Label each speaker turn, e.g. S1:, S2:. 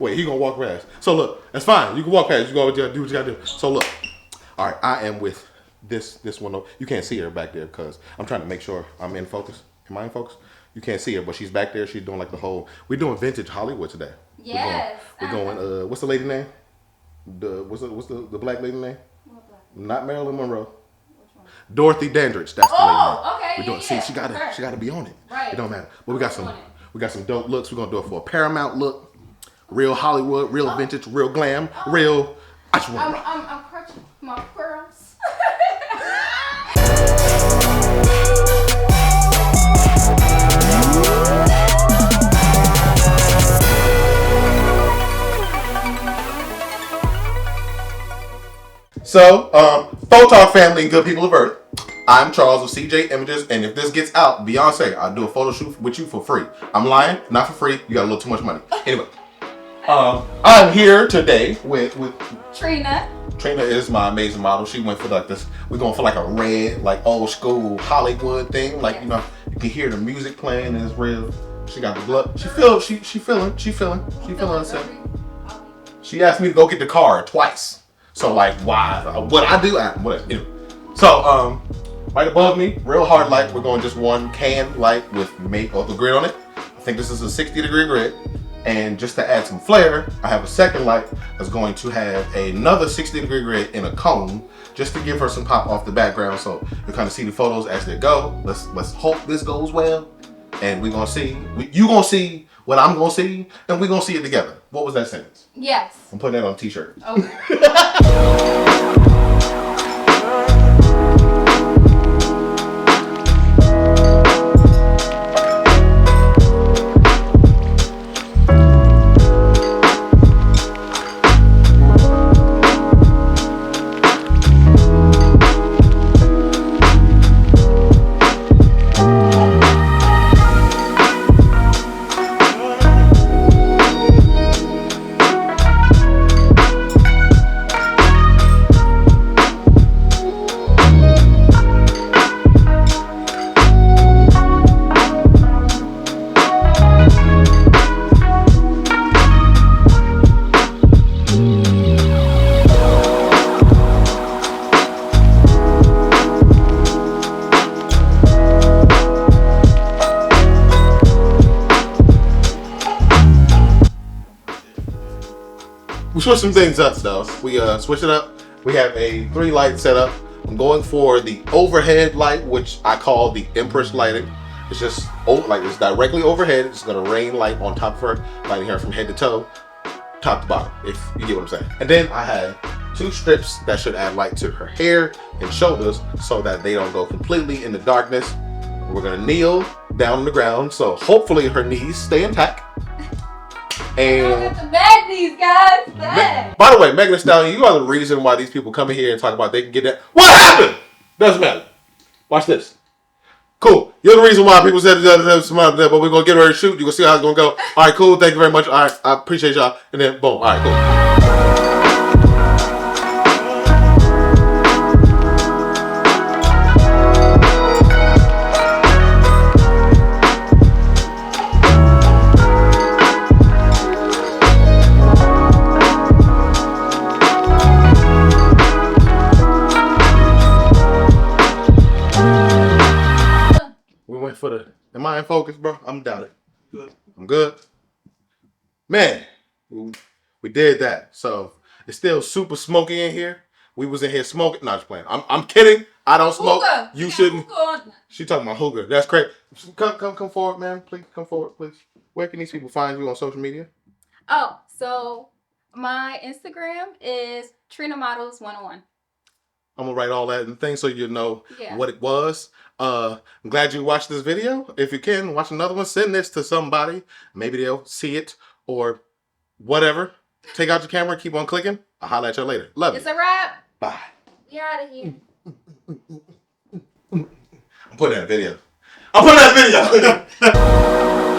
S1: Wait, he gonna walk past. So look, that's fine. You can walk past. You go do what you gotta do. So look, all right, I am with this one. You can't see her back there because I'm trying to make sure I'm in focus. Am I in focus? You can't see her, but she's back there. She's doing like the whole. We're doing vintage Hollywood today.
S2: Yes.
S1: We're going. What's the lady name? What's the black lady name?
S2: What black?
S1: Not Marilyn Monroe.
S2: Which one?
S1: Dorothy Dandridge. That's the lady name.
S2: Okay.
S1: We're doing.
S2: Yeah.
S1: See, she gotta be on it.
S2: Right.
S1: It don't matter. But we got some dope looks. We're gonna do it for a Paramount look, real Hollywood, real vintage, real glam, real.
S2: I'm crunching my pearls.
S1: So, Photog family and good people of Earth. I'm Charles of CJ Images, and if this gets out, Beyonce, I'll do a photo shoot with you for free. I'm lying, not for free. You got a little too much money. Anyway, I'm here today with
S2: Trina.
S1: Trina is my amazing model. She went for like this. We're going for like a red, like old school Hollywood thing. Like, you know, you can hear the music playing and it's real. She got the blood. She feeling herself. She asked me to go get the car twice. So like, why? What I do? Whatever. Anyway. So right above me, real hard light. We're going just one can light with make of the grid on it. I think this is a 60-degree grid. And just to add some flair, I have a second light that's going to have another 60-degree grid in a cone, just to give her some pop off the background. So you kind of see the photos as they go. Let's hope this goes well, and we're gonna see. You gonna see what I'm gonna see, and we're gonna see it together. What was that sentence?
S2: Yes.
S1: I'm putting that on a t-shirt.
S2: Okay.
S1: We switched some things up though. We switched it up. We have a 3-light setup. I'm going for the overhead light, which I call the Empress lighting. It's just like it's directly overhead. It's gonna rain light on top of her, lighting her from head to toe, top to bottom, if you get what I'm saying. And then I have 2 strips that should add light to her hair and shoulders so that they don't go completely in the darkness. We're gonna kneel down on the ground, so hopefully her knees stay intact. And
S2: Look at the bad knees, guys.
S1: by the way, Megan Thee Stallion, you are the reason why these people come in here and talk about they can get that. What happened? Doesn't matter. Watch this. Cool. You're the reason why people said but we're gonna get her to shoot. You gonna see how it's gonna go. All right, cool. Thank you very much. All right, I appreciate y'all. And then boom. All right, cool. For the, am I in focus, bro? I'm down it. Good. I'm good. Man, we did that. So it's still super smoky in here. We was in here smoking. Not just playing. I'm kidding. I don't smoke.
S2: Hookah.
S1: You
S2: Yeah,
S1: shouldn't.
S2: hookah.
S1: She talking about hookah. That's crazy. Come forward, man. Please come forward, please. Where can these people find you on social media?
S2: Oh, so my Instagram is Trina Models 101.
S1: I'm gonna write all that in the thing so you know
S2: Yeah.
S1: what it was. I'm glad you watched this video. If you can, watch another one. Send this to somebody. Maybe they'll see it or whatever. Take out your camera. Keep on clicking. I'll holler at you later. Love
S2: It's
S1: you.
S2: a wrap.
S1: Bye.
S2: We out of here.
S1: I'm putting that video. I'm putting that video.